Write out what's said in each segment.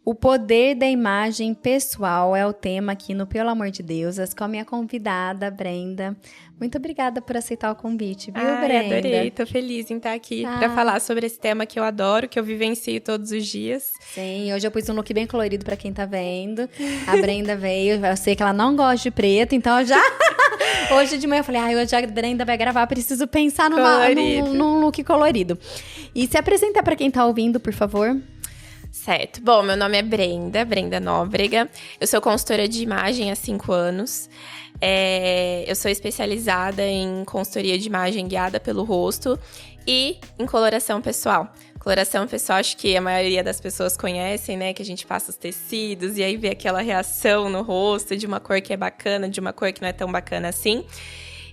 O poder da imagem pessoal é o tema aqui no Pelo Amor de Deusas, com a minha convidada, Brenda. Muito obrigada por aceitar o convite, viu, Brenda? Adorei, tô feliz em estar aqui para falar sobre esse tema que eu adoro, que eu vivencio todos os dias. Sim, hoje eu pus um look bem colorido pra quem tá vendo. A Brenda veio, eu sei que ela não gosta de preto, então eu já... Hoje de manhã eu falei, hoje a Brenda vai gravar, preciso pensar num look colorido. E se apresenta pra quem tá ouvindo, por favor. Certo. Bom, meu nome é Brenda Nóbrega. Eu sou consultora de imagem há 5 anos. Eu sou especializada em consultoria de imagem guiada pelo rosto e em coloração pessoal. Coloração pessoal, acho que a maioria das pessoas conhecem, né? Que a gente passa os tecidos e aí vê aquela reação no rosto de uma cor que é bacana, de uma cor que não é tão bacana assim.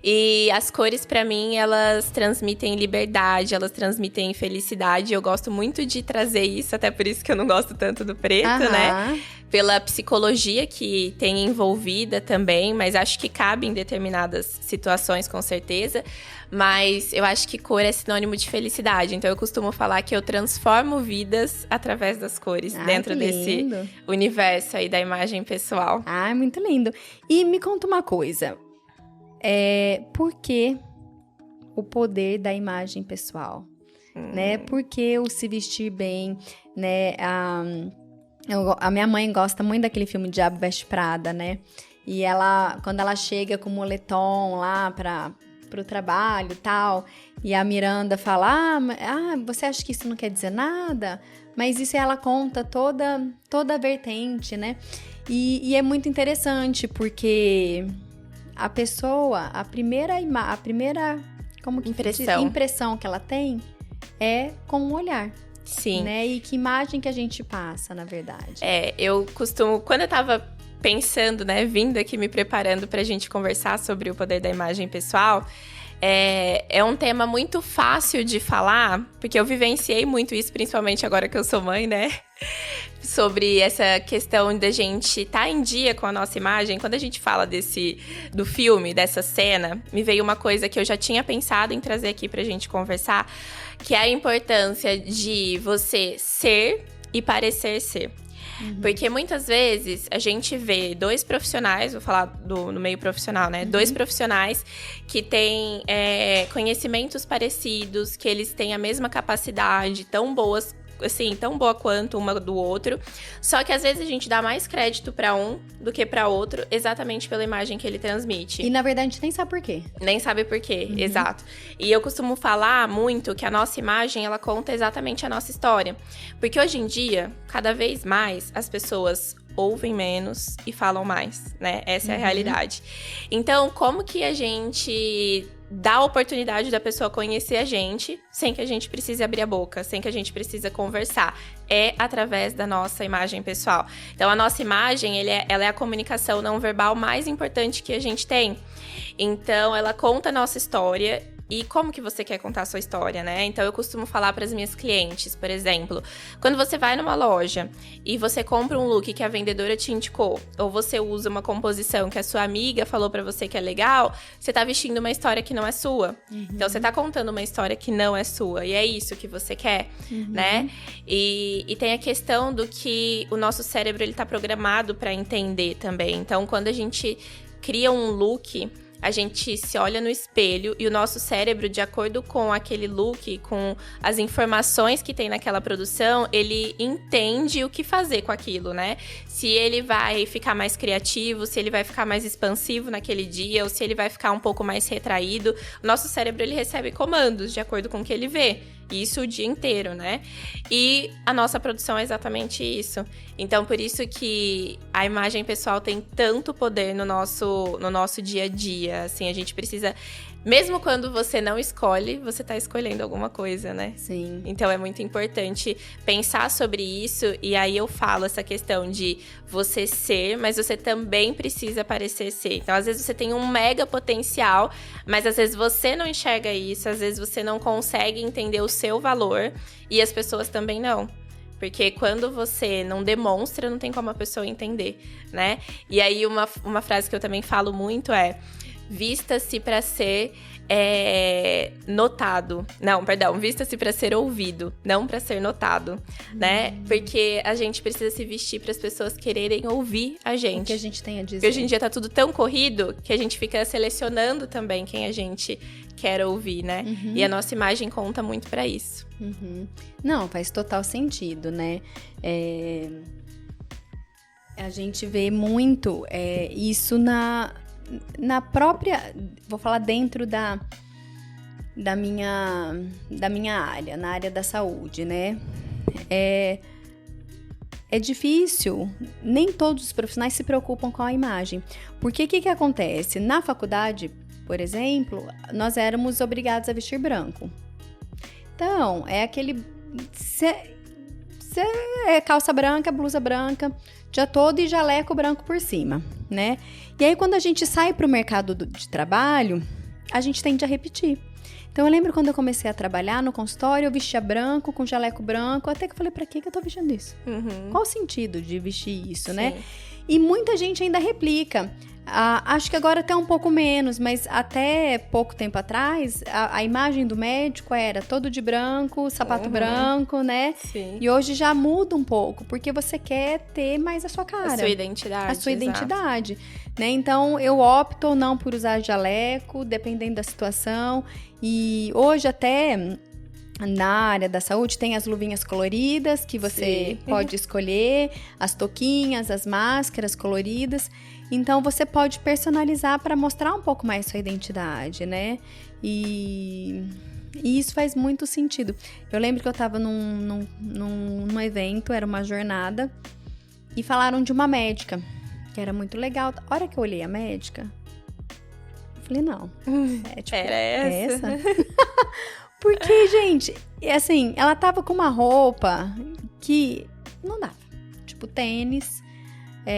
E as cores, pra mim, elas transmitem liberdade, elas transmitem felicidade. Eu gosto muito de trazer isso, até por isso que eu não gosto tanto do preto, né? Pela psicologia que tem envolvida também, mas acho que cabe em determinadas situações, com certeza. Mas eu acho que cor é sinônimo de felicidade. Então, eu costumo falar que eu transformo vidas através das cores, dentro desse universo aí da imagem pessoal. Ah, muito lindo. E me conta uma coisa. Por que o poder da imagem pessoal, né? Por que o se vestir bem, né? A minha mãe gosta muito daquele filme Diabo Veste Prada, né? E ela, quando ela chega com o moletom lá pro trabalho e tal, e a Miranda fala, você acha que isso não quer dizer nada? Mas isso ela conta toda a vertente, né? E é muito interessante, porque... a pessoa, a primeira impressão que ela tem é com o olhar. Sim. Né? E que imagem que a gente passa, na verdade. Eu costumo... Quando eu tava pensando, né, vindo aqui me preparando pra gente conversar sobre o poder da imagem pessoal, é um tema muito fácil de falar, porque eu vivenciei muito isso, principalmente agora que eu sou mãe, né? Sobre essa questão da gente estar em dia com a nossa imagem. Quando a gente fala do filme, dessa cena, me veio uma coisa que eu já tinha pensado em trazer aqui pra gente conversar, que é a importância de você ser e parecer ser. Porque muitas vezes a gente vê 2 profissionais, vou falar no meio profissional, né? 2 profissionais que têm conhecimentos parecidos, que eles têm a mesma capacidade, tão boas, assim, tão boa quanto uma do outro. Só que às vezes a gente dá mais crédito pra um do que pra outro, exatamente pela imagem que ele transmite. E na verdade a gente nem sabe por quê. Nem sabe por quê, exato. E eu costumo falar muito que a nossa imagem, ela conta exatamente a nossa história. Porque hoje em dia, cada vez mais, as pessoas ouvem menos e falam mais, né? Essa é a realidade. Então, como que a gente dá a oportunidade da pessoa conhecer a gente sem que a gente precise abrir a boca, sem que a gente precise conversar? É através da nossa imagem pessoal. Então, a nossa imagem, ela é a comunicação não verbal mais importante que a gente tem. Então, ela conta a nossa história. E como que você quer contar a sua história, né? Então, eu costumo falar para as minhas clientes, por exemplo, quando você vai numa loja e você compra um look que a vendedora te indicou, ou você usa uma composição que a sua amiga falou para você que é legal, você tá vestindo uma história que não é sua. Então, você tá contando uma história que não é sua. E é isso que você quer, né? E tem a questão do que o nosso cérebro, ele tá programado para entender também. Então, quando a gente cria um look, a gente se olha no espelho e o nosso cérebro, de acordo com aquele look, com as informações que tem naquela produção, ele entende o que fazer com aquilo, né? Se ele vai ficar mais criativo, se ele vai ficar mais expansivo naquele dia, ou se ele vai ficar um pouco mais retraído. O nosso cérebro, ele recebe comandos de acordo com o que ele vê. Isso o dia inteiro, né? E a nossa produção é exatamente isso. Então, por isso que a imagem pessoal tem tanto poder no nosso dia a dia. Assim, a gente precisa... Mesmo quando você não escolhe, você tá escolhendo alguma coisa, né? Sim. Então, é muito importante pensar sobre isso. E aí, eu falo essa questão de você ser, mas você também precisa parecer ser. Então, às vezes, você tem um mega potencial, mas às vezes você não enxerga isso. Às vezes, você não consegue entender o seu valor. E as pessoas também não. Porque quando você não demonstra, não tem como a pessoa entender, né? E aí, uma frase que eu também falo muito é... vista-se para ser notado. Não, perdão, vista-se para ser ouvido, não para ser notado, né? Porque a gente precisa se vestir para as pessoas quererem ouvir a gente. O que a gente tem a dizer. Porque hoje em dia tá tudo tão corrido que a gente fica selecionando também quem a gente quer ouvir, né? E a nossa imagem conta muito para isso. Não, faz total sentido, né? A gente vê muito isso na própria... Vou falar dentro da minha área, na área da saúde, né? É difícil, nem todos os profissionais se preocupam com a imagem. Porque o que acontece? Na faculdade, por exemplo, nós éramos obrigados a vestir branco. Então, é aquele... calça branca, blusa branca, dia todo e jaleco branco por cima, né? E aí, quando a gente sai para o mercado de trabalho, a gente tende a repetir. Então, eu lembro quando eu comecei a trabalhar no consultório, eu vestia branco, com jaleco branco, até que eu falei, pra que eu tô vestindo isso? Qual o sentido de vestir isso, né? E muita gente ainda replica. Acho que agora até um pouco menos, mas até pouco tempo atrás, a imagem do médico era todo de branco, sapato branco, né? Sim. E hoje já muda um pouco, porque você quer ter mais a sua cara. A sua identidade. A sua identidade, né? Então, eu opto ou não por usar jaleco, dependendo da situação. E hoje até... Na área da saúde tem as luvinhas coloridas que você pode escolher, as touquinhas, as máscaras coloridas. Então, você pode personalizar para mostrar um pouco mais sua identidade, né? E isso faz muito sentido. Eu lembro que eu estava num evento, era uma jornada, e falaram de uma médica, que era muito legal. A hora que eu olhei a médica, eu falei, não. Era essa? Porque, gente, assim, ela tava com uma roupa que não dava. Tipo, tênis,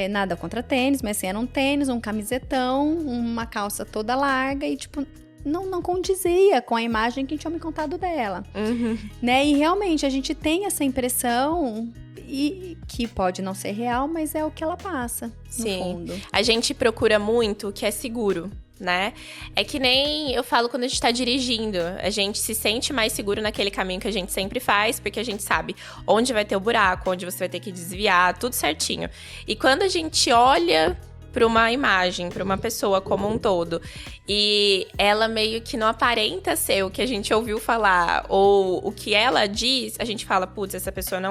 nada contra tênis, mas assim, era um tênis, um camisetão, uma calça toda larga e, tipo, não condizia com a imagem que tinham me contado dela. Né? E realmente, a gente tem essa impressão... E que pode não ser real, mas é o que ela passa, no fundo. A gente procura muito o que é seguro, né? É que nem eu falo quando a gente tá dirigindo. A gente se sente mais seguro naquele caminho que a gente sempre faz, porque a gente sabe onde vai ter o buraco, onde você vai ter que desviar, tudo certinho. E quando a gente olha para uma imagem, para uma pessoa como um todo, e ela meio que não aparenta ser o que a gente ouviu falar, ou o que ela diz, a gente fala, putz, essa pessoa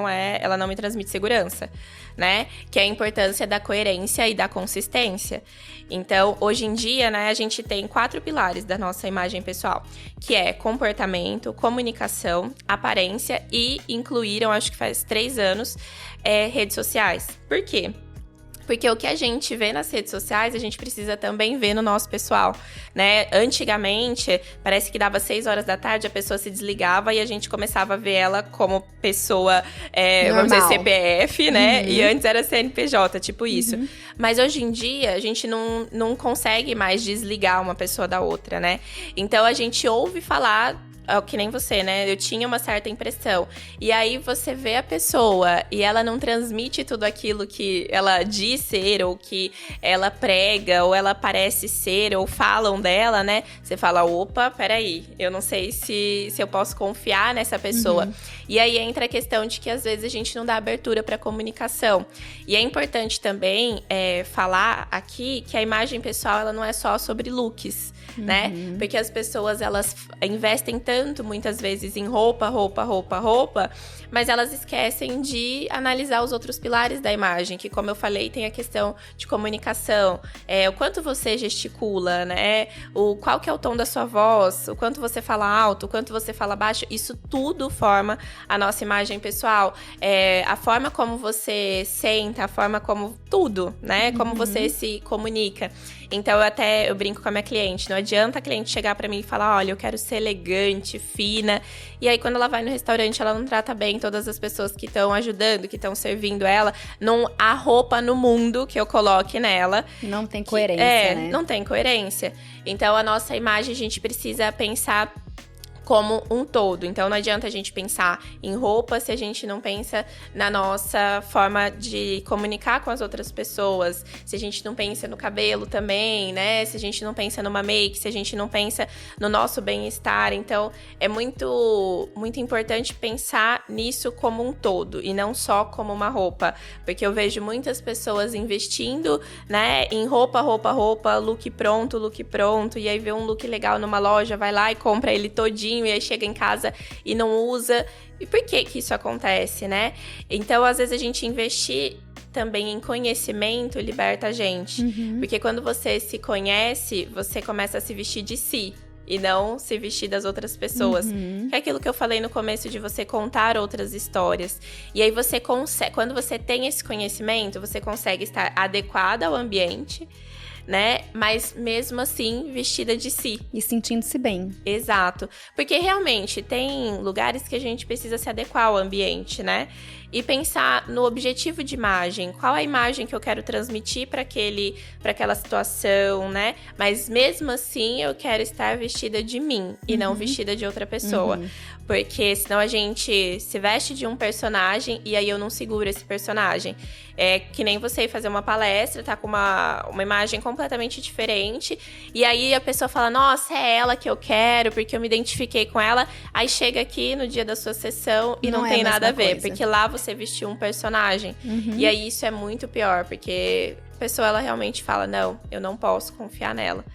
ela não me transmite segurança, né? Que é a importância da coerência e da consistência. Então, hoje em dia, né, a gente tem 4 pilares da nossa imagem pessoal, que é comportamento, comunicação, aparência e incluíram, acho que faz 3 anos, redes sociais. Por quê? Porque o que a gente vê nas redes sociais, a gente precisa também ver no nosso pessoal, né? Antigamente, parece que dava 6 horas da tarde, a pessoa se desligava e a gente começava a ver ela como pessoa, vamos dizer, CPF, né? E antes era CNPJ, tipo isso. Mas hoje em dia, a gente não consegue mais desligar uma pessoa da outra, né? Então, a gente ouve falar... Que nem você, né? Eu tinha uma certa impressão. E aí você vê a pessoa e ela não transmite tudo aquilo que ela diz ser, ou que ela prega, ou ela parece ser, ou falam dela, né? Você fala, opa, peraí, eu não sei se eu posso confiar nessa pessoa. E aí entra a questão de que às vezes a gente não dá abertura para comunicação. E é importante também falar aqui que a imagem pessoal, ela não é só sobre looks, né? Porque as pessoas, elas investem tanto, muitas vezes, em roupa, mas elas esquecem de analisar os outros pilares da imagem, que, como eu falei, tem a questão de comunicação, o quanto você gesticula, né? Qual que é o tom da sua voz, o quanto você fala alto, o quanto você fala baixo, isso tudo forma a nossa imagem pessoal. A forma como você senta, a forma como tudo, né? Como você se comunica. Então, eu brinco com a minha cliente. Não adianta a cliente chegar pra mim e falar, olha, eu quero ser elegante, fina. E aí, quando ela vai no restaurante, ela não trata bem todas as pessoas que estão ajudando, que estão servindo ela. Não há roupa no mundo que eu coloque nela. Não tem coerência, né? Não tem coerência. Então, a nossa imagem, a gente precisa pensar como um todo. Então, não adianta a gente pensar em roupa se a gente não pensa na nossa forma de comunicar com as outras pessoas, se a gente não pensa no cabelo também, né? Se a gente não pensa numa make, se a gente não pensa no nosso bem-estar. Então, é muito, muito importante pensar nisso como um todo e não só como uma roupa. Porque eu vejo muitas pessoas investindo, né, em roupa, look pronto, e aí vê um look legal numa loja, vai lá e compra ele todinho, e aí chega em casa e não usa. E por que que isso acontece, né? Então, às vezes, a gente investir também em conhecimento liberta a gente. Porque quando você se conhece, você começa a se vestir de si. E não se vestir das outras pessoas. Que é aquilo que eu falei no começo de você contar outras histórias. E aí você consegue, quando você tem esse conhecimento, você consegue estar adequada ao ambiente, né? Mas mesmo assim, vestida de si. E sentindo-se bem. Exato. Porque realmente tem lugares que a gente precisa se adequar ao ambiente, né? E pensar no objetivo de imagem. Qual a imagem que eu quero transmitir para aquela situação, né? Mas mesmo assim, eu quero estar vestida de mim e não vestida de outra pessoa. Porque senão a gente se veste de um personagem e aí eu não seguro esse personagem. É que nem você ir fazer uma palestra, tá com uma imagem completamente diferente. E aí a pessoa fala, nossa, é ela que eu quero, porque eu me identifiquei com ela. Aí chega aqui no dia da sua sessão e não tem nada a ver. Coisa. Porque lá você vestiu um personagem. E aí isso é muito pior, porque a pessoa ela realmente fala, não, eu não posso confiar nela.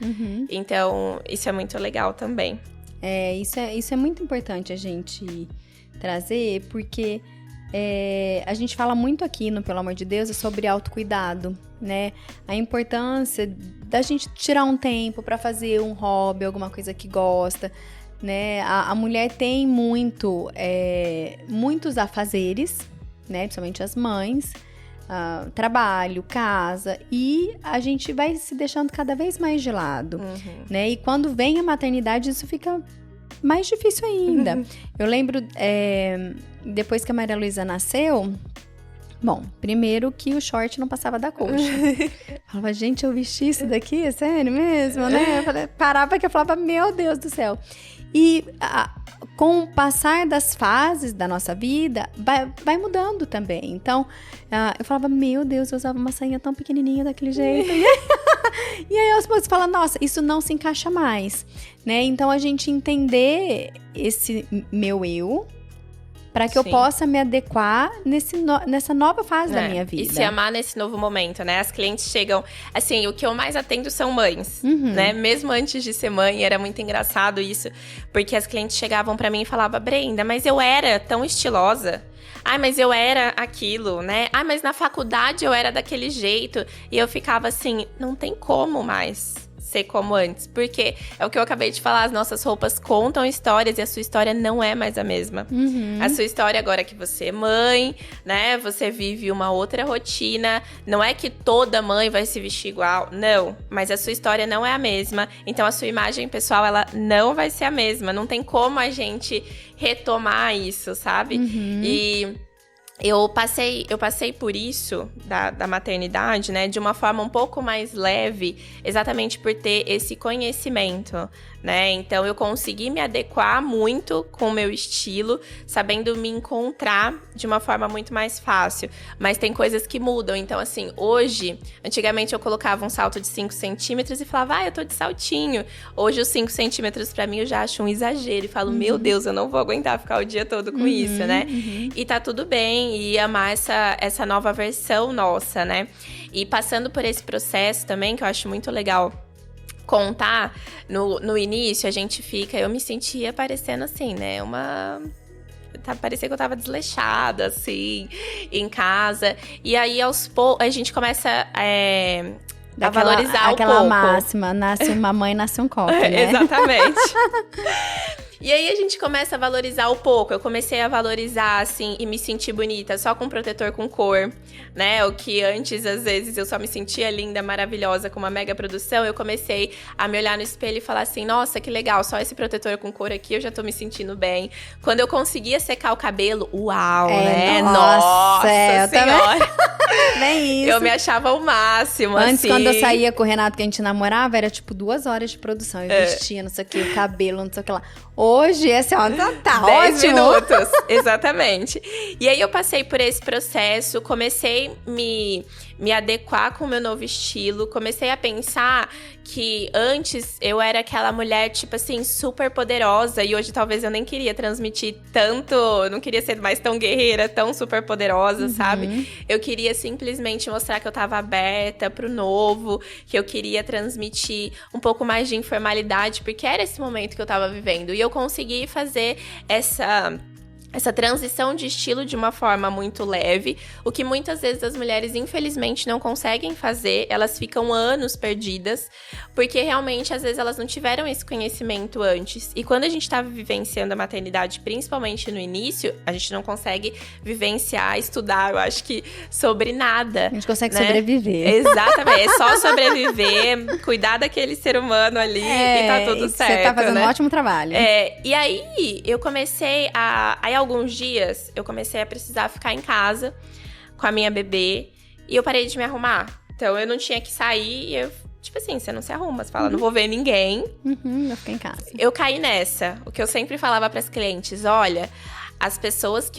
Então, isso é muito legal também. Isso é muito importante a gente trazer, porque a gente fala muito aqui no Pelo Amor de Deus sobre autocuidado, né? A importância da gente tirar um tempo para fazer um hobby, alguma coisa que gosta, né? A mulher tem muitos afazeres, né? Principalmente as mães, trabalho, casa, e a gente vai se deixando cada vez mais de lado, né? E quando vem a maternidade, isso fica mais difícil ainda. Eu lembro, depois que a Maria Luísa nasceu, bom, primeiro que o short não passava da coxa. Eu falava, gente, eu vesti isso daqui? É sério mesmo, né? Parava que eu falava, meu Deus do céu. E com o passar das fases da nossa vida, vai mudando também. Então, eu falava, meu Deus, eu usava uma sainha tão pequenininha daquele jeito. E aí, aos poucos, fala, nossa, isso não se encaixa mais, né? Então, a gente entender esse meu eu, para que eu possa me adequar nessa nova fase da minha vida. E se amar nesse novo momento, né? As clientes chegam... Assim, o que eu mais atendo são mães, né? Mesmo antes de ser mãe, era muito engraçado isso. Porque as clientes chegavam pra mim e falavam, Brenda, mas eu era tão estilosa. Ai, mas eu era aquilo, né? Ai, mas na faculdade eu era daquele jeito. E eu ficava assim, não tem como mais ser como antes. Porque é o que eu acabei de falar, as nossas roupas contam histórias e a sua história não é mais a mesma. A sua história agora que você é mãe, né? Você vive uma outra rotina. Não é que toda mãe vai se vestir igual, não. Mas a sua história não é a mesma. Então a sua imagem pessoal, ela não vai ser a mesma. Não tem como a gente retomar isso, sabe? E... Eu passei por isso, da maternidade, né, de uma forma um pouco mais leve, exatamente por ter esse conhecimento, né? Então, eu consegui me adequar muito com o meu estilo, sabendo me encontrar de uma forma muito mais fácil. Mas tem coisas que mudam. Então, assim, hoje, antigamente eu colocava um salto de 5 centímetros e falava, eu tô de saltinho. Hoje, os 5 centímetros, pra mim, eu já acho um exagero. E falo, meu Deus, eu não vou aguentar ficar o dia todo com isso, né? E tá tudo bem. E amar essa nova versão nossa, né? E passando por esse processo também, que eu acho muito legal contar, no início a gente fica... Eu me sentia parecendo assim, né? Parecia que eu tava desleixada, assim, em casa. E aí, aos poucos, a gente começa a valorizar um pouco. Aquela máxima, nasce uma mãe, nasce um copo, né? Exatamente. E aí, a gente começa a valorizar um pouco. Eu comecei a valorizar, assim, e me sentir bonita só com protetor com cor, né? O que antes, às vezes, eu só me sentia linda, maravilhosa, com uma mega produção. Eu comecei a me olhar no espelho e falar assim, nossa, que legal, só esse protetor com cor aqui, eu já tô me sentindo bem. Quando eu conseguia secar o cabelo, uau, né? Nossa eu senhora! bem isso. Eu me achava o máximo, Antes, assim. quando eu saía com o Renato, que a gente namorava, era tipo 2 horas de produção. Eu vestia, não sei o que, o cabelo, não sei o que lá. Hoje, esse é tá 10 ótimo. minutos, exatamente. E aí eu passei por esse processo, comecei a me adequar com o meu novo estilo, comecei a pensar que antes eu era aquela mulher, tipo assim, super poderosa, e hoje talvez eu nem queria transmitir tanto, não queria ser mais tão guerreira, tão super poderosa, sabe? Eu queria simplesmente mostrar que eu tava aberta pro novo, que eu queria transmitir um pouco mais de informalidade, porque era esse momento que eu tava vivendo, e eu consegui fazer essa transição de estilo de uma forma muito leve, o que muitas vezes as mulheres, infelizmente, não conseguem fazer, elas ficam anos perdidas, porque realmente, às vezes, elas não tiveram esse conhecimento antes. E quando a gente tá vivenciando a maternidade, principalmente no início, a gente não consegue vivenciar, estudar, eu acho que, sobre nada. A gente consegue né? sobreviver. Exatamente, é só sobreviver, cuidar daquele ser humano ali e tá tudo certo, Você tá fazendo né? um ótimo trabalho. E aí, eu comecei Aí, alguns dias, eu comecei a precisar ficar em casa com a minha bebê. E eu parei de me arrumar. Então, eu não tinha que sair. E eu, tipo assim, você não se arruma. Você fala, não vou ver ninguém. Eu fiquei em casa. Eu caí nessa. O que eu sempre falava pras clientes. Olha, as pessoas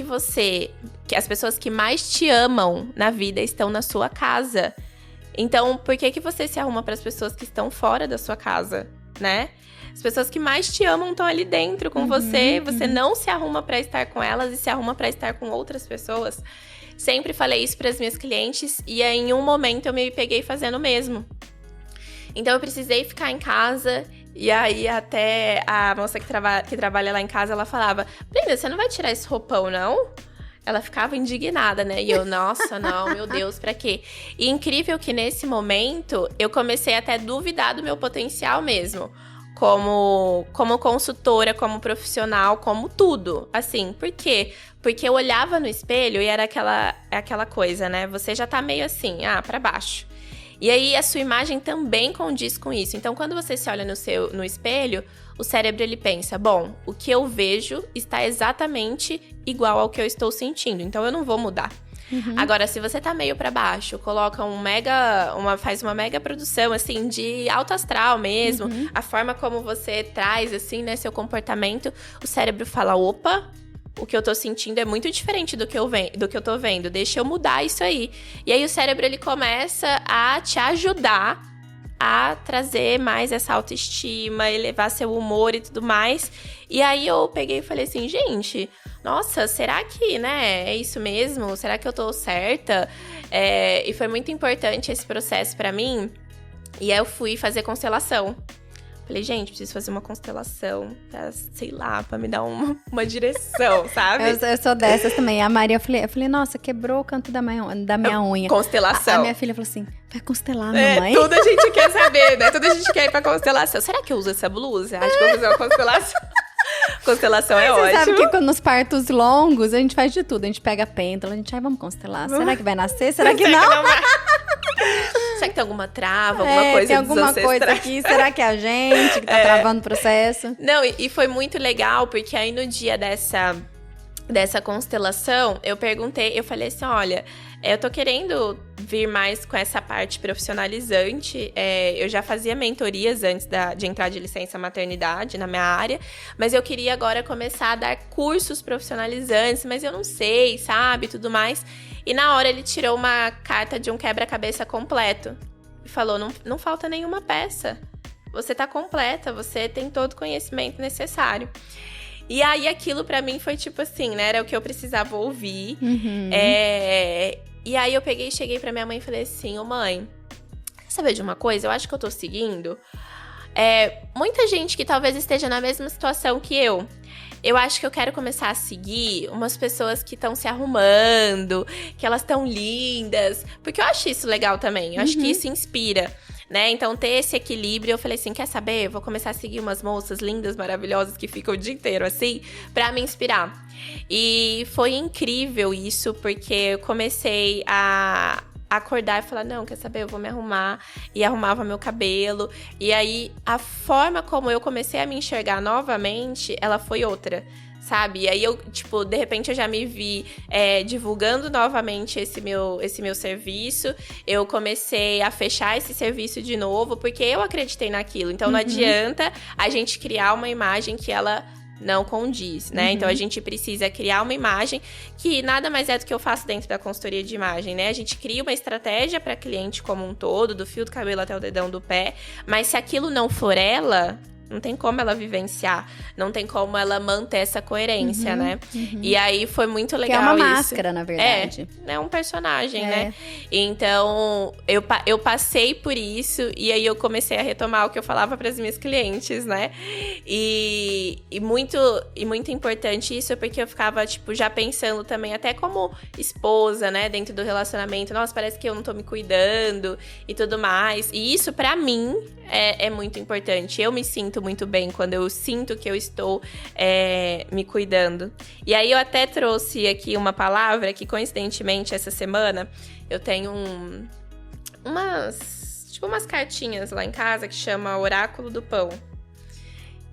as pessoas que mais te amam na vida estão na sua casa. Então, por que você se arruma pras pessoas que estão fora da sua casa, né? As pessoas que mais te amam estão ali dentro com você. Você não se arruma pra estar com elas e se arruma pra estar com outras pessoas. Sempre falei isso pras minhas clientes e aí, em um momento eu me peguei fazendo o mesmo. Então eu precisei ficar em casa e aí até a moça que trabalha lá em casa, ela falava: Brenda, você não vai tirar esse roupão, não? Ela ficava indignada, né? E eu, nossa, não, meu Deus, pra quê? E incrível que nesse momento eu comecei até a duvidar do meu potencial mesmo. Como consultora, como profissional, como tudo, assim. Por quê? Porque eu olhava no espelho e era aquela coisa, né? Você já tá meio assim, pra baixo. E aí, a sua imagem também condiz com isso. Então, quando você se olha no espelho, o cérebro, ele pensa, bom, o que eu vejo está exatamente igual ao que eu estou sentindo. Então, eu não vou mudar. Agora, se você tá meio pra baixo, coloca faz uma mega produção, assim, de alto astral mesmo, a forma como você traz, assim, né, seu comportamento, o cérebro fala, opa, o que eu tô sentindo é muito diferente do que eu tô vendo, deixa eu mudar isso aí. E aí o cérebro, ele começa a te ajudar a trazer mais essa autoestima, elevar seu humor e tudo mais. E aí eu peguei e falei assim, gente, nossa, será que, né, é isso mesmo? Será que eu tô certa? E foi muito importante esse processo pra mim. E aí eu fui fazer constelação. Falei, gente, preciso fazer uma constelação, pra, sei lá, pra me dar uma direção, sabe? Eu sou dessas também. A Maria, eu falei, nossa, quebrou o canto da minha unha. Constelação. A minha filha falou assim, vai constelar, mamãe? Tudo a gente quer saber, né? Tudo a gente quer ir pra constelação. Será que eu uso essa blusa? Acho que eu vou fazer uma constelação. Constelação é ótimo. Você sabe que nos partos longos, a gente faz de tudo. A gente pega a pêndola, a gente, vamos constelar. Será que vai nascer? Será que não? Será que tem alguma trava, alguma coisa tem alguma coisa aqui? Será que é a gente que tá travando o processo? Não, e foi muito legal, porque aí no dia dessa constelação, eu falei assim, olha, eu tô querendo vir mais com essa parte profissionalizante. Eu já fazia mentorias antes de entrar de licença maternidade na minha área, mas eu queria agora começar a dar cursos profissionalizantes, mas eu não sei, sabe, tudo mais. E na hora ele tirou uma carta de um quebra-cabeça completo e falou, não falta nenhuma peça, você tá completa, você tem todo o conhecimento necessário. E aí, aquilo pra mim foi tipo assim, né? Era o que eu precisava ouvir. E aí, eu peguei e cheguei pra minha mãe e falei assim, ô mãe, quer saber de uma coisa? Eu acho que eu tô seguindo muita gente que talvez esteja na mesma situação que eu. Eu acho que eu quero começar a seguir umas pessoas que estão se arrumando, que elas estão lindas. Porque eu acho isso legal também. Eu acho que isso inspira, né? Então, ter esse equilíbrio, eu falei assim, quer saber? Eu vou começar a seguir umas moças lindas, maravilhosas, que ficam o dia inteiro assim, pra me inspirar. E foi incrível isso, porque eu comecei a acordar e falar, não, quer saber, eu vou me arrumar. E arrumava meu cabelo. E aí, a forma como eu comecei a me enxergar novamente, ela foi outra, sabe? E aí eu, tipo, de repente eu já me vi divulgando novamente esse meu serviço. Eu comecei a fechar esse serviço de novo, porque eu acreditei naquilo. Então não adianta a gente criar uma imagem que ela não condiz, né? Então a gente precisa criar uma imagem que nada mais é do que eu faço dentro da consultoria de imagem, né? A gente cria uma estratégia para cliente como um todo, do fio do cabelo até o dedão do pé, mas se aquilo não for ela, não tem como ela vivenciar, não tem como ela manter essa coerência, né? E aí foi muito legal isso. Que é uma máscara, na verdade. É um personagem, né? Então, eu passei por isso e aí eu comecei a retomar o que eu falava para as minhas clientes, né? E muito importante isso, porque eu ficava, tipo, já pensando também, até como esposa, né? Dentro do relacionamento. Nossa, parece que eu não tô me cuidando e tudo mais. E isso, pra mim, é muito importante. Eu me sinto muito bem quando eu sinto que eu estou me cuidando. E aí eu até trouxe aqui uma palavra que, coincidentemente, essa semana eu tenho umas cartinhas lá em casa que chama Oráculo do Pão.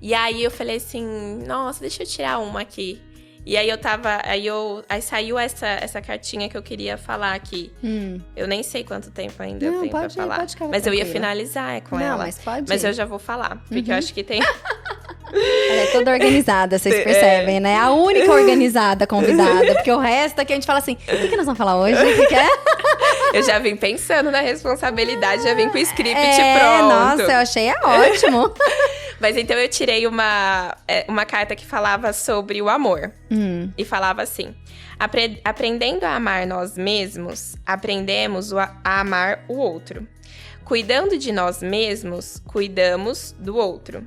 E aí eu falei assim, nossa, deixa eu tirar uma aqui. E aí aí saiu essa cartinha que eu queria falar aqui. Eu nem sei quanto tempo ainda eu tenho pra falar. Mas eu ia finalizar com ela. Mas pode Mas eu já vou falar, porque eu acho que tem... Ela é toda organizada, vocês percebem, né? A única organizada convidada. Porque o resto aqui a gente fala assim, o que nós vamos falar hoje? O que é? Eu já vim pensando na responsabilidade, já vim com o script pronto. Nossa, eu achei ótimo. Mas então eu tirei uma carta que falava sobre o amor. E falava assim: aprendendo a amar nós mesmos, aprendemos a amar o outro. Cuidando de nós mesmos, cuidamos do outro.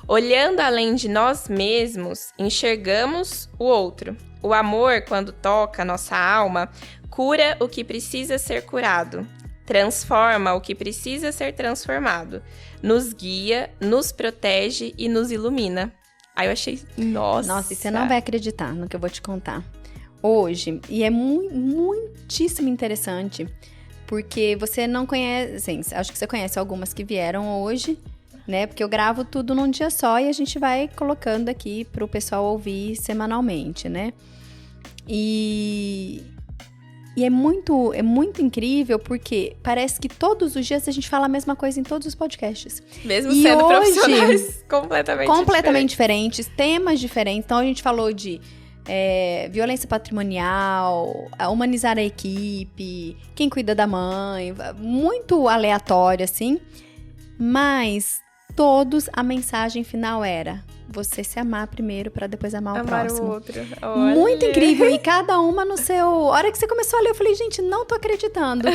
Olhando além de nós mesmos, enxergamos o outro. O amor, quando toca nossa alma, cura o que precisa ser curado. Transforma o que precisa ser transformado. Nos guia, nos protege e nos ilumina. Aí eu achei, nossa, e você não vai acreditar no que eu vou te contar hoje. E é muitíssimo interessante, porque você não conhece, acho que você conhece algumas que vieram hoje, né? Porque eu gravo tudo num dia só e a gente vai colocando aqui pro pessoal ouvir semanalmente, né? E é muito incrível, porque parece que todos os dias a gente fala a mesma coisa em todos os podcasts. Mesmo sendo profissionais completamente diferentes, temas diferentes. Então, a gente falou de violência patrimonial, humanizar a equipe, quem cuida da mãe, muito aleatório, assim. Mas todos, a mensagem final era: você se amar primeiro para depois amar o próximo. O outro. Olha. Muito incrível. E cada uma no seu... A hora que você começou a ler, eu falei, gente, não tô acreditando.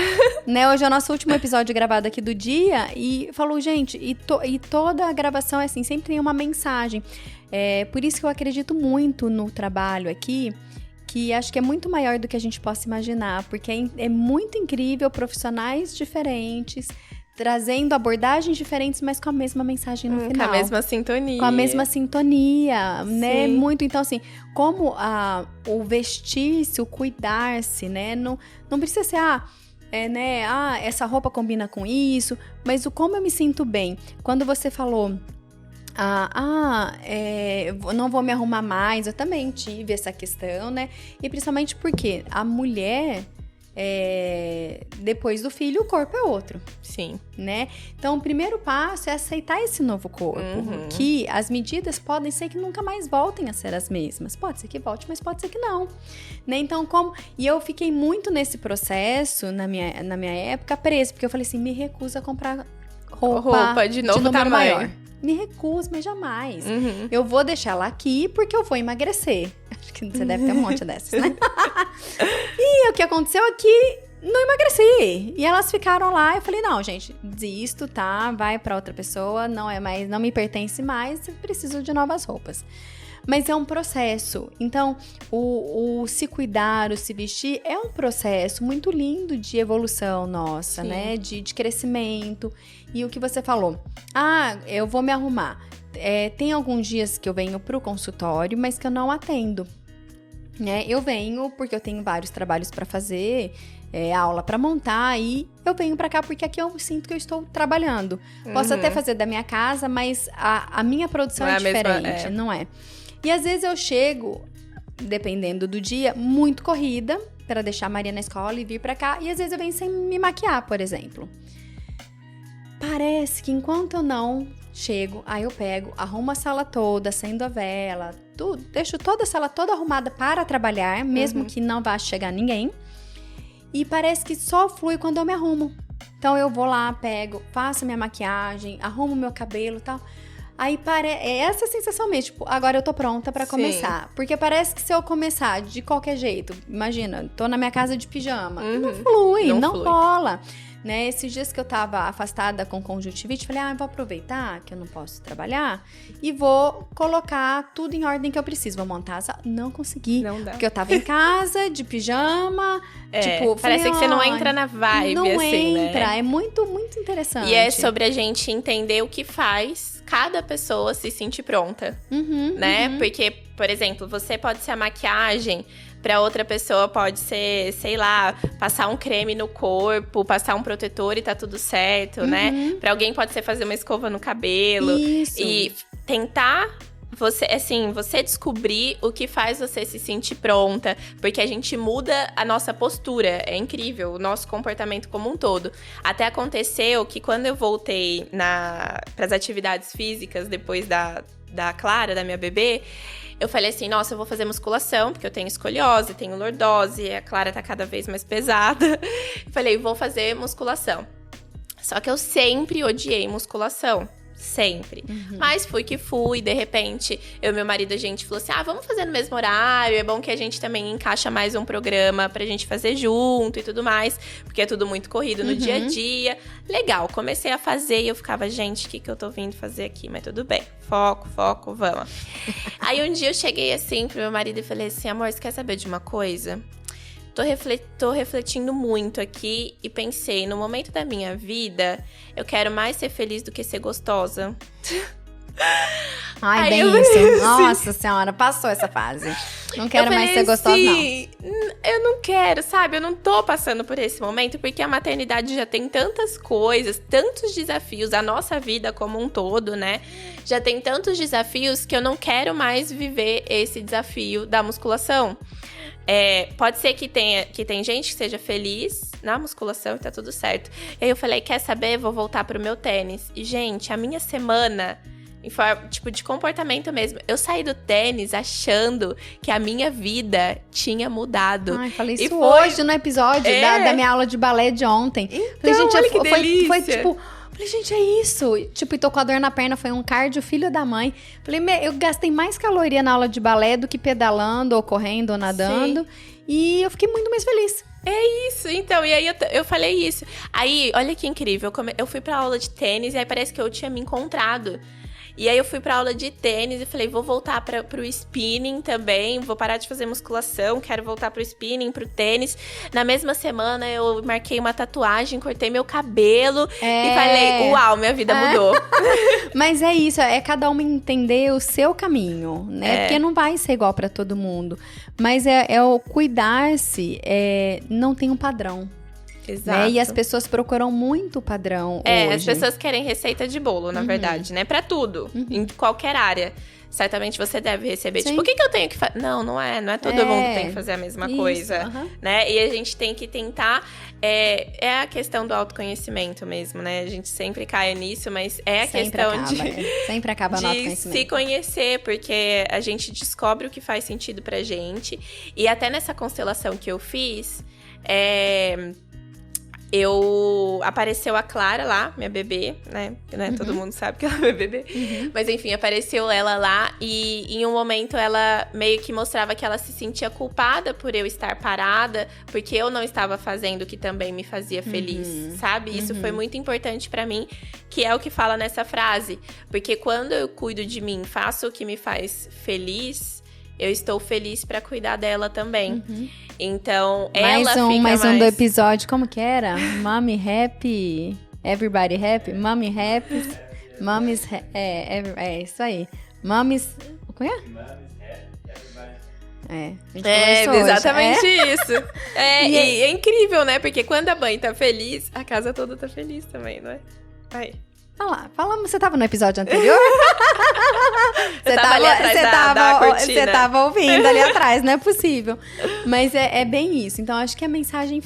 Né? Hoje é o nosso último episódio gravado aqui do dia. E falou, gente, e toda a gravação é assim, sempre tem uma mensagem. Por isso que eu acredito muito no trabalho aqui, que acho que é muito maior do que a gente possa imaginar. Porque é muito incrível, profissionais diferentes, trazendo abordagens diferentes, mas com a mesma mensagem no final. Com a mesma sintonia. Com a mesma sintonia, né? Sim. Muito, então assim, como o vestir-se, o cuidar-se, né? Não precisa ser, essa roupa combina com isso, mas o como eu me sinto bem. Quando você falou, não vou me arrumar mais, eu também tive essa questão, né? E principalmente porque a mulher... depois do filho, o corpo é outro. Sim. Né? Então, o primeiro passo é aceitar esse novo corpo. Que as medidas podem ser que nunca mais voltem a ser as mesmas. Pode ser que volte, mas pode ser que não. Né? Então, E eu fiquei muito nesse processo, na minha época, presa. Porque eu falei assim, me recuso a comprar roupa de novo tamanho. Maior. Me recuso, mas jamais. Eu vou deixar ela aqui porque eu vou emagrecer. Acho que você deve ter um monte dessas, né? E o que aconteceu aqui, não emagreci. E elas ficaram lá, eu falei, não, gente, desisto, tá? Vai pra outra pessoa, não me pertence mais, eu preciso de novas roupas. Mas é um processo. Então, o se cuidar, o se vestir, é um processo muito lindo de evolução nossa, Sim. né? De crescimento. E o que você falou, eu vou me arrumar. Tem alguns dias que eu venho pro consultório, mas que eu não atendo. Né? Eu venho porque eu tenho vários trabalhos para fazer, aula para montar, e eu venho para cá porque aqui eu sinto que eu estou trabalhando. Posso até fazer da minha casa, mas a minha produção é diferente, não é? E às vezes eu chego, dependendo do dia, muito corrida, para deixar a Maria na escola e vir pra cá. E às vezes eu venho sem me maquiar, por exemplo. Parece que enquanto eu não chego, aí eu pego, arrumo a sala toda, acendo a vela, tudo, deixo toda a sala toda arrumada para trabalhar, mesmo que não vá chegar ninguém. E parece que só flui quando eu me arrumo. Então eu vou lá, pego, faço minha maquiagem, arrumo meu cabelo e tal. Aí é essa sensação mesmo, tipo, agora eu tô pronta pra começar. Porque parece que se eu começar de qualquer jeito, imagina, tô na minha casa de pijama, não flui, não rola. Né? Esses dias que eu tava afastada com conjuntivite, falei, eu vou aproveitar que eu não posso trabalhar e vou colocar tudo em ordem que eu preciso. Vou montar a sala. Não consegui. Não dá. Porque eu tava em casa, de pijama, tipo... Parece que você não entra na vibe, não assim, entra. né? É muito, muito interessante. E é sobre a gente entender o que faz cada pessoa se sentir pronta, né? Porque, por exemplo, você pode ser a maquiagem... Pra outra pessoa pode ser, sei lá, passar um creme no corpo, passar um protetor e tá tudo certo, né? Pra alguém pode ser fazer uma escova no cabelo. Isso. E tentar, você descobrir o que faz você se sentir pronta. Porque a gente muda a nossa postura. É incrível, o nosso comportamento como um todo. Até aconteceu que quando eu voltei pras atividades físicas, depois da Clara, da minha bebê... Eu falei assim, nossa, eu vou fazer musculação, porque eu tenho escoliose, tenho lordose, a Clara tá cada vez mais pesada. Eu falei, vou fazer musculação. Só que eu sempre odiei musculação. Sempre. Mas fui que fui, de repente, eu e meu marido, a gente falou assim, vamos fazer no mesmo horário, é bom que a gente também encaixa mais um programa pra gente fazer junto e tudo mais, porque é tudo muito corrido no dia a dia. Legal, comecei a fazer e eu ficava, gente, o que eu tô vindo fazer aqui? Mas tudo bem, foco, vamos. Aí um dia eu cheguei assim pro meu marido e falei assim, amor, você quer saber de uma coisa? Tô refletindo muito aqui e pensei, no momento da minha vida, eu quero mais ser feliz do que ser gostosa. Ai, bem isso. Nossa senhora, passou essa fase. Não quero mais ser gostosa, assim, não. Eu não quero, sabe? Eu não tô passando por esse momento, porque a maternidade já tem tantas coisas, tantos desafios, a nossa vida como um todo, né? Já tem tantos desafios que eu não quero mais viver esse desafio da musculação. Pode ser que tem gente que seja feliz na musculação e tá tudo certo. E aí eu falei, quer saber? Vou voltar pro meu tênis. E, gente, a minha semana, tipo, de comportamento mesmo, eu saí do tênis achando que a minha vida tinha mudado. Ai, falei isso hoje no episódio da minha aula de balé de ontem. Então, falei, gente, olha que delícia. Foi tipo... Falei, gente, é isso. Tipo, e tô com a dor na perna, foi um cardio, filho da mãe. Falei, eu gastei mais caloria na aula de balé do que pedalando, ou correndo, ou nadando. Sim. E eu fiquei muito mais feliz. É isso, então, e aí eu falei isso. Aí, olha que incrível, eu fui pra aula de tênis e aí parece que eu tinha me encontrado. E aí eu fui pra aula de tênis e falei, vou voltar pro spinning também, vou parar de fazer musculação, quero voltar pro spinning, pro tênis. Na mesma semana eu marquei uma tatuagem, cortei meu cabelo e falei, uau, minha vida mudou. Mas é isso, é cada uma entender o seu caminho, né? Porque não vai ser igual pra todo mundo. Mas é o cuidar-se, não tem um padrão. Exato. Né? E as pessoas procuram muito o padrão hoje. As pessoas querem receita de bolo, na verdade, né? Pra tudo, em qualquer área. Certamente você deve receber. Sim. Tipo, o que eu tenho que fazer? Não é todo mundo tem que fazer a mesma coisa, né? E a gente tem que tentar... É a questão do autoconhecimento mesmo, né? A gente sempre cai nisso, mas é a questão sempre acaba no autoconhecimento. De se conhecer, porque a gente descobre o que faz sentido pra gente. E até nessa constelação que eu fiz... apareceu a Clara lá, minha bebê, né? Todo mundo sabe que ela é minha bebê. Mas enfim, apareceu ela lá e em um momento ela meio que mostrava que ela se sentia culpada por eu estar parada, porque eu não estava fazendo o que também me fazia feliz, sabe? Isso foi muito importante pra mim, que é o que fala nessa frase. Porque quando eu cuido de mim, faço o que me faz feliz, eu estou feliz pra cuidar dela também. Então, mais um do episódio, como que era? Mommy happy, everybody happy, mommy happy, mommy's isso aí. Mommy's, como é? Exatamente isso. E é incrível, né? Porque quando a mãe tá feliz, a casa toda tá feliz também, não é? Aí. Olha lá, falamos, você tava no episódio anterior? Você tava ali atrás da cortina. Você tava ouvindo ali atrás, não é possível. Mas é bem isso. Então, acho que a mensagem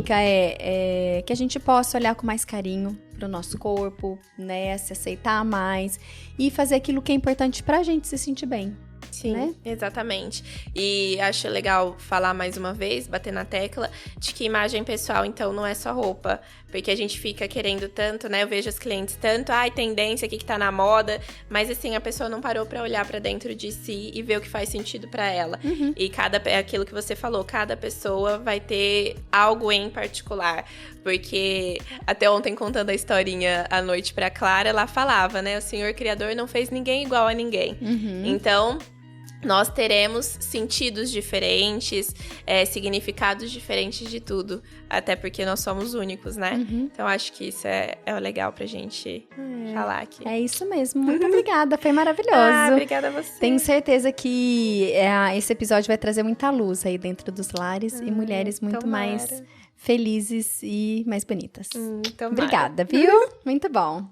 é que a gente possa olhar com mais carinho pro nosso corpo, né? Se aceitar mais e fazer aquilo que é importante pra gente se sentir bem. Sim, né? Exatamente. E acho legal falar mais uma vez, bater na tecla, de que imagem pessoal, então, não é só roupa. Porque a gente fica querendo tanto, né? Eu vejo os clientes tanto, tendência, o que tá na moda. Mas, assim, a pessoa não parou pra olhar pra dentro de si e ver o que faz sentido pra ela. Uhum. E é aquilo que você falou, cada pessoa vai ter algo em particular. Porque até ontem, contando a historinha à noite pra Clara, ela falava, né? O Senhor Criador não fez ninguém igual a ninguém. Uhum. Então, nós teremos sentidos diferentes, significados diferentes de tudo. Até porque nós somos únicos, né? Uhum. Então, acho que isso é legal pra gente falar aqui. É isso mesmo. Muito obrigada. Foi maravilhoso. Obrigada a você. Tenho certeza que esse episódio vai trazer muita luz aí dentro dos lares e mulheres muito tomara. mais felizes e mais bonitas. Tomara. Obrigada, viu? Muito bom.